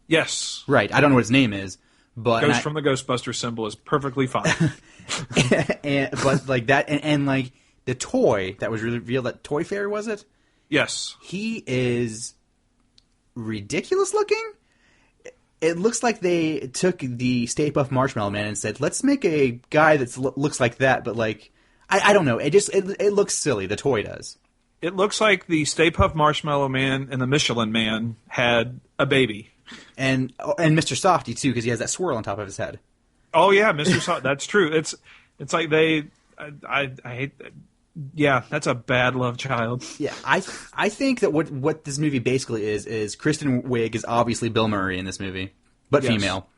Yes. Right. I don't know what his name is, but Ghost from the Ghostbuster symbol is perfectly fine. But like that, and like the toy that was revealed at Toy Fair, was it? Yes. He is ridiculous looking. It looks like they took the Stay Puft Marshmallow Man and said, "Let's make a guy that looks like that," but like I don't know. It looks silly. The toy does. It looks like the Stay Puft Marshmallow Man and the Michelin Man had a baby. And Mr. Softy, too, because he has that swirl on top of his head. Oh, yeah, Mr. Softy. That's true. It's like I hate that. Yeah, that's a bad love child. Yeah, I think that what this movie basically is Kristen Wiig is obviously Bill Murray in this movie, but yes. Female.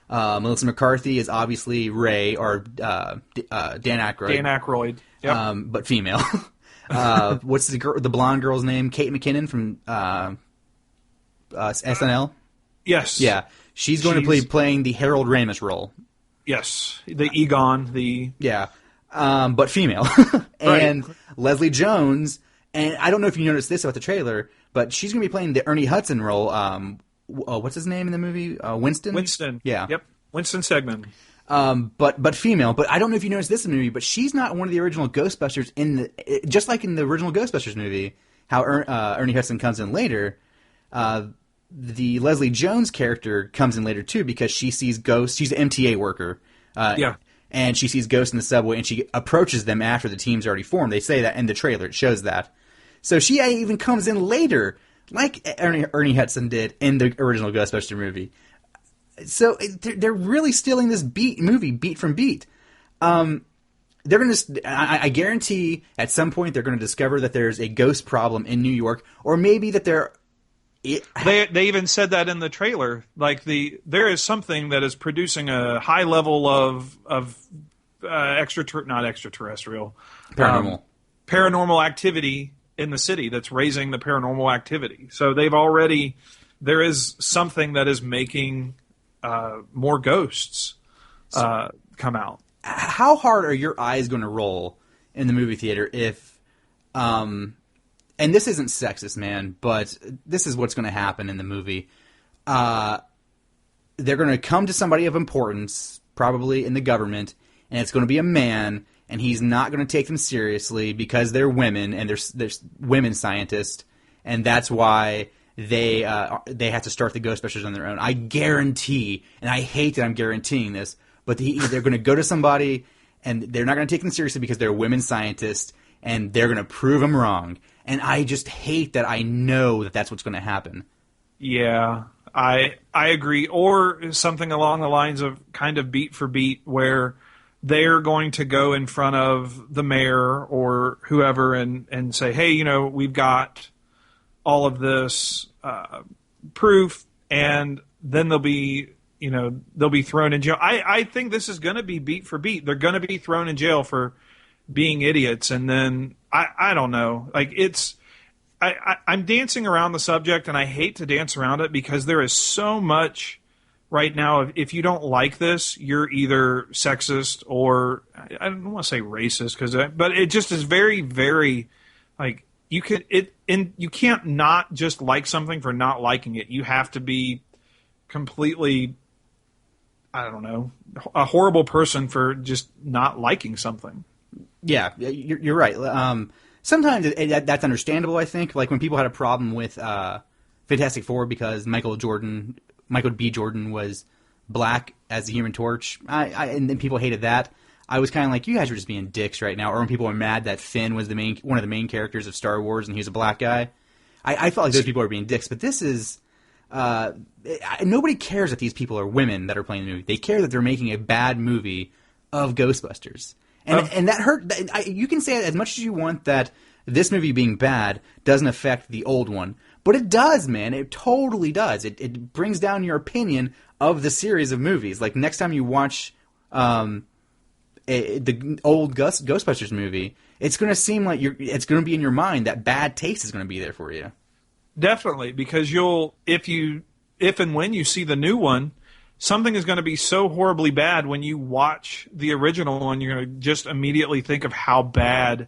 Melissa McCarthy is obviously Ray, or Dan Aykroyd. Dan Aykroyd, yep. But female. What's the blonde girl's name? Kate McKinnon from SNL? Yes. Yeah. She's going to be playing the Harold Ramis role. Yes. The Egon, Yeah. But female. And right. Leslie Jones, and I don't know if you noticed this about the trailer, but she's going to be playing the Ernie Hudson role. What's his name in the movie? Winston? Winston. Yeah. Yep. Winston Stegman. But female. But I don't know if you noticed this in the movie, but she's not one of the original Ghostbusters just like in the original Ghostbusters movie, how Ernie Hudson comes in later. The Leslie Jones character comes in later too, because she sees ghosts. She's an MTA worker. Yeah. And she sees ghosts in the subway, and she approaches them after the team's already formed. They say that in the trailer. It shows that. So she even comes in later, like Ernie Hudson did in the original Ghostbusters movie. So they're really stealing this movie beat from beat. They're going to. I guarantee at some point they're going to discover that there's a ghost problem in New York, or maybe that They even said that in the trailer. Like there is something that is producing a high level of not extraterrestrial, paranormal activity in the city that's raising the paranormal activity. So they've already there is something that is making more ghosts come out. How hard are your eyes going to roll in the movie theater if, and this isn't sexist, man, but this is what's going to happen in the movie. They're going to come to somebody of importance, probably in the government, and it's going to be a man, and he's not going to take them seriously because they're women, and there's women scientists, and that's why they have to start the Ghostbusters on their own. I guarantee, and I hate that I'm guaranteeing this, but they're going to go to somebody, and they're not going to take them seriously because they're women scientists, and they're going to prove them wrong. And I just hate that I know that that's what's going to happen. Yeah, I agree. Or something along the lines of kind of beat for beat where they're going to go in front of the mayor or whoever and say, hey, we've got all of this proof, and then they'll be thrown in jail. I think this is going to be beat for beat. They're going to be thrown in jail for being idiots, and then I don't know. Like I'm dancing around the subject, and I hate to dance around it because there is so much right now. If you don't like this, you're either sexist or I don't want to say racist but it just is very, very like you can't not just like something for not liking it. You have to be completely, I don't know, a horrible person for just not liking something. Yeah, you're right. Sometimes that's understandable, I think. Like when people had a problem with Fantastic Four because Michael B. Jordan was black as the Human Torch, and then people hated that. I was kind of like, you guys are just being dicks right now. Or when people were mad that Finn was one of the main characters of Star Wars and he was a black guy. I felt like those people were being dicks. But this is... nobody cares that these people are women that are playing the movie. They care that they're making a bad movie of Ghostbusters. And that hurt. You can say as much as you want that this movie being bad doesn't affect the old one. But it does, man. It totally does. It brings down your opinion of the series of movies. Like next time you watch the old Ghostbusters movie, it's going to seem like it's going to be in your mind. That bad taste is going to be there for you. Definitely, because if and when you see the new one, something is going to be so horribly bad when you watch the original one, you're going to just immediately think of how bad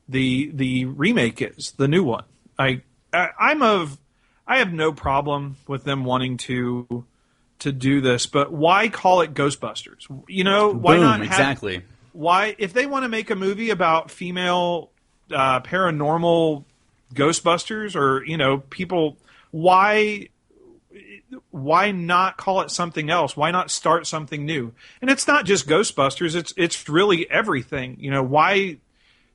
the remake is, the new one. I have no problem with them wanting to do this, but why call it Ghostbusters? Why not have, exactly. Why, if they want to make a movie about female paranormal Ghostbusters or people, why not call it something else? Why not start something new? And it's not just Ghostbusters, it's really everything. Why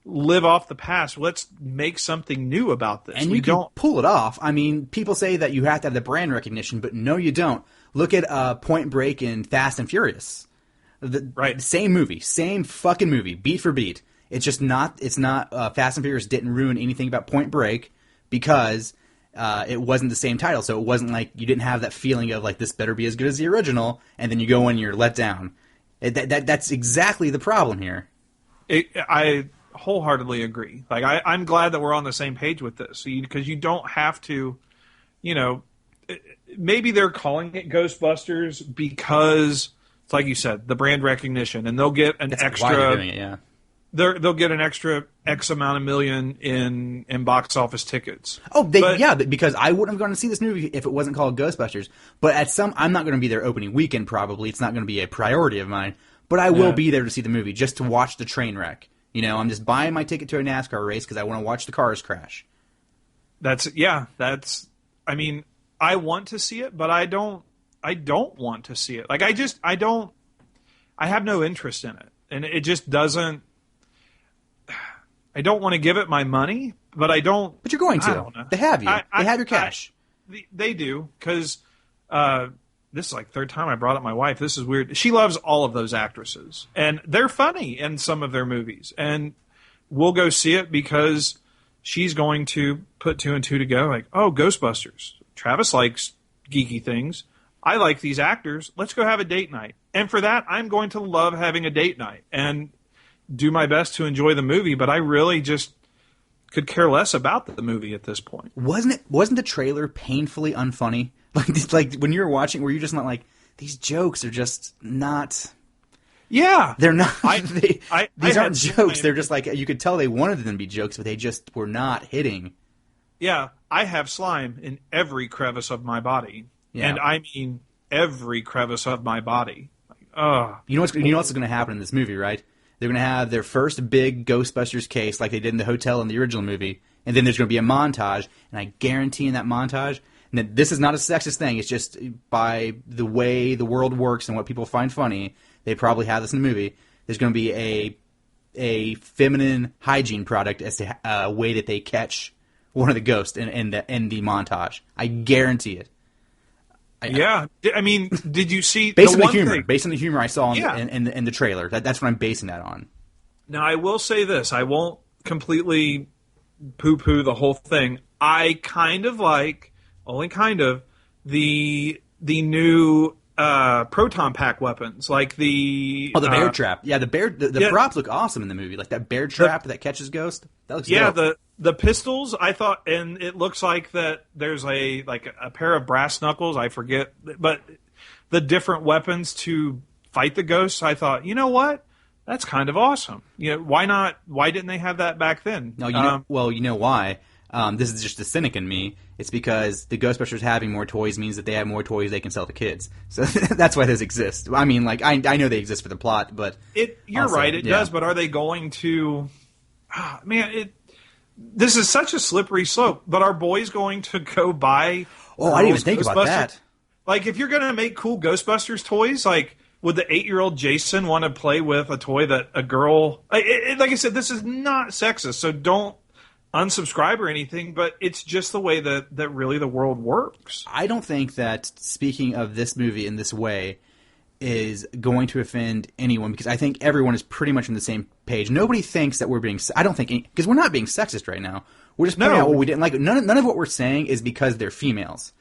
live off the past? Let's make something new about this. And you can pull it off. I mean, people say that you have to have the brand recognition, but no, you don't. Look at Point Break and Fast and Furious. Right. Same movie, same fucking movie, beat for beat. It's just not. It's not. Fast and Furious didn't ruin anything about Point Break because it wasn't the same title. So it wasn't like you didn't have that feeling of like this better be as good as the original, and then you go in and you're let down. That's exactly the problem here. I wholeheartedly agree. Like I'm glad that we're on the same page with this because you don't have to, maybe they're calling it Ghostbusters because it's like you said, the brand recognition, and they'll get an extra. Why they're doing it, yeah. They'll get an extra X amount of million in box office tickets. Oh, because I wouldn't have gone to see this movie if it wasn't called Ghostbusters. But I'm not going to be there opening weekend probably. It's not going to be a priority of mine. But I will be there to see the movie just to watch the train wreck. I'm just buying my ticket to a NASCAR race because I want to watch the cars crash. I mean, I want to see it, but I don't want to see it. Like I have no interest in it. And it just doesn't. I don't want to give it my money, but I don't. But you're going to. I don't know. They have you. They have your cash. They do, because this is like third time I brought up my wife. This is weird. She loves all of those actresses, and they're funny in some of their movies. And we'll go see it because she's going to put two and two together. Like, oh, Ghostbusters. Travis likes geeky things. I like these actors. Let's go have a date night. And for that, I'm going to love having a date night and do my best to enjoy the movie, but I really just could care less about the movie at this point. Wasn't the trailer painfully unfunny? Like when you're watching, were you just not like, these jokes are just not... Yeah. They're not... these aren't jokes. Slime. They're just like, you could tell they wanted them to be jokes, but they just were not hitting. Yeah, I have slime in every crevice of my body. Yeah. And I mean every crevice of my body. You know what's going to happen in this movie, right? They're going to have their first big Ghostbusters case like they did in the hotel in the original movie, and then there's going to be a montage, and I guarantee in that montage, and this is not a sexist thing, it's just by the way the world works and what people find funny, they probably have this in the movie, there's going to be a feminine hygiene product as to a way that they catch one of the ghosts in the montage. I guarantee it. I mean, did you see based on the humor? Based on the humor I saw in the trailer, that's what I'm basing that on. Now, I will say this: I won't completely poo-poo the whole thing. I kind of like, only kind of, the new proton pack weapons, like the bear trap. Yeah, the props look awesome in the movie. Like that bear trap that catches ghost. That looks dope. The pistols, I thought, and it looks like that there's a pair of brass knuckles, I forget, but the different weapons to fight the ghosts, I thought, you know what? That's kind of awesome. You know, why not? Why didn't they have that back then? No, you know why? This is just the cynic in me. It's because the Ghostbusters having more toys means that they have more toys they can sell to kids. So that's why those exist. I mean, like I know they exist for the plot, but you're also, right, it does. But are they going to? This is such a slippery slope. But are boys going to go buy? Oh, I didn't even think about that. Like, if you're going to make cool Ghostbusters toys, like, would the 8-year-old Jason want to play with a toy that a girl? Like I said, this is not sexist, so don't unsubscribe or anything. But it's just the way that really the world works. I don't think that speaking of this movie in this way is going to offend anyone, because I think everyone is pretty much on the same page. Nobody thinks that we're being... I don't think... Because we're not being sexist right now. We're just pointing out what we didn't like. None of what we're saying is because they're females.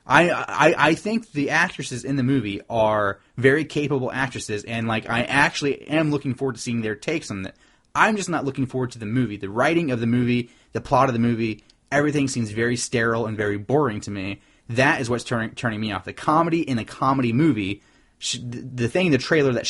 I think the actresses in the movie are very capable actresses, and like I actually am looking forward to seeing their takes on it. I'm just not looking forward to the movie. The writing of the movie, the plot of the movie, everything seems very sterile and very boring to me. That is what's turning me off. The comedy in a comedy movie... the thing in the trailer that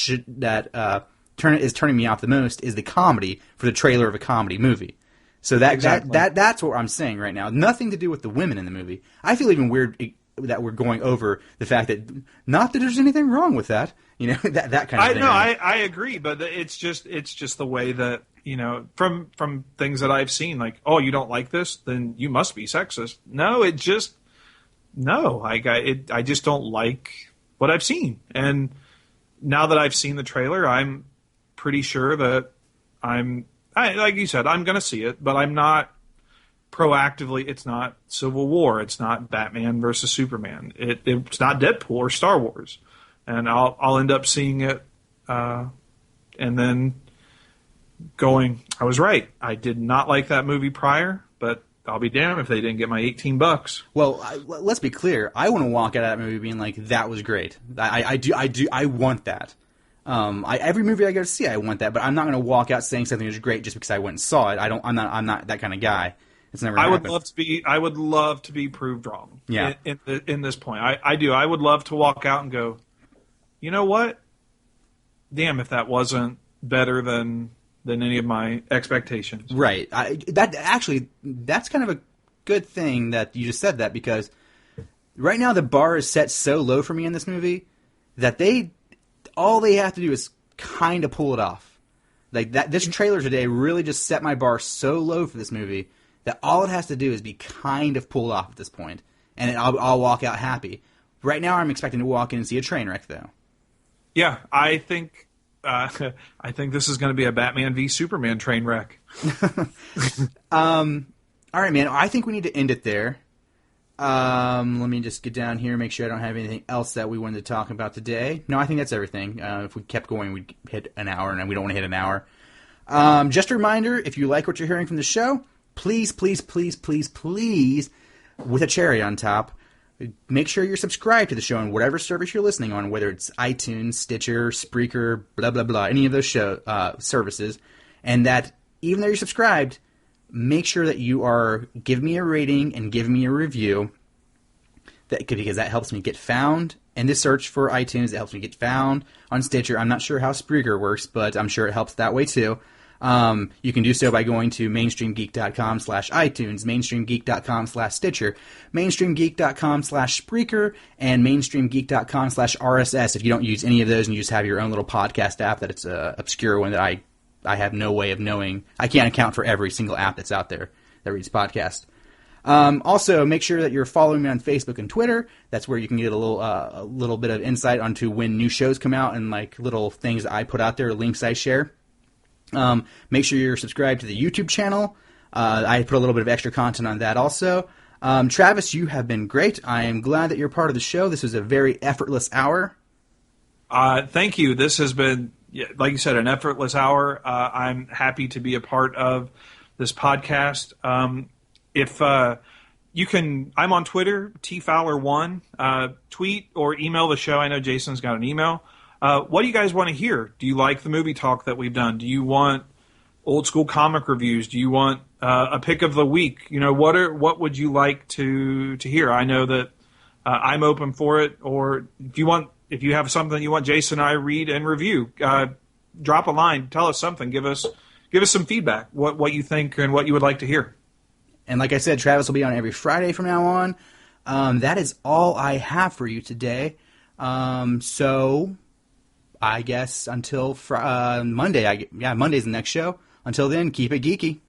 is turning me off the most is the comedy for the trailer of a comedy movie. So that's what I'm saying right now. Nothing to do with the women in the movie. I feel even weird that we're going over the fact that not that there's anything wrong with that. You know, that kind of thing. I agree, but it's just the way that, you know, from things that I've seen, like, oh, you don't like this, then you must be sexist. No, I just don't like what I've seen. And now that I've seen the trailer, I'm pretty sure that like you said, I'm going to see it, but I'm not proactively. It's not Civil War. It's not Batman versus Superman. It's not Deadpool or Star Wars. And I'll end up seeing it and then going, I was right. I did not like that movie prior, but I'll be damned if they didn't get my $18. Well, let's be clear. I want to walk out of that movie being like, that was great. I do. I want that. Every movie I go to see, I want that. But I'm not going to walk out saying something was great just because I went and saw it. I'm not that kind of guy. It's never. I would love to be proved wrong. Yeah. In this point, I do. I would love to walk out and go, you know what? Damn, if that wasn't better than any of my expectations. Right. That's kind of a good thing that you just said that, because right now the bar is set so low for me in this movie that all they have to do is kind of pull it off. Like that, this trailer today really just set my bar so low for this movie that all it has to do is be kind of pulled off at this point, and I'll walk out happy. Right now I'm expecting to walk in and see a train wreck, though. Yeah, I think this is going to be a Batman v Superman train wreck. All right, man. I think we need to end it there. Let me just get down here and make sure I don't have anything else that we wanted to talk about today. No, I think that's everything. If we kept going, we'd hit an hour, and we don't want to hit an hour. Just a reminder, if you like what you're hearing from the show, please, please, please, please, please, with a cherry on top, make sure you're subscribed to the show on whatever service you're listening on, whether it's iTunes, Stitcher, Spreaker, blah, blah, blah, any of those services. And that even though you're subscribed, make sure that you are give me a rating and give me a review. because that helps me get found in the search for iTunes. It helps me get found on Stitcher. I'm not sure how Spreaker works, but I'm sure it helps that way too. You can do so by going to mainstreamgeek.com/iTunes, mainstreamgeek.com/Stitcher, mainstreamgeek.com/Spreaker, and mainstreamgeek.com/RSS if you don't use any of those and you just have your own little podcast app that it's an obscure one that I have no way of knowing. I can't account for every single app that's out there that reads podcasts. Also, make sure that you're following me on Facebook and Twitter. That's where you can get a little bit of insight onto when new shows come out and like little things that I put out there, links I share. Make sure you're subscribed to the YouTube channel. I put a little bit of extra content on that also. Travis, you have been great. I am glad that you're part of the show. This was a very effortless hour. Thank you. This has been, like you said, an effortless hour. I'm happy to be a part of this podcast. If you can, I'm on Twitter, tfowler1. Tweet or email the show. I know Jason's got an email. What do you guys want to hear? Do you like the movie talk that we've done? Do you want old school comic reviews? Do you want a pick of the week? What would you like to hear? I know that I'm open for it. Or if you have something you want Jason and I read and review, drop a line, tell us something, give us some feedback. What you think and what you would like to hear. And like I said, Travis will be on every Friday from now on. That is all I have for you today. So I guess until Monday. Monday's the next show. Until then, keep it geeky.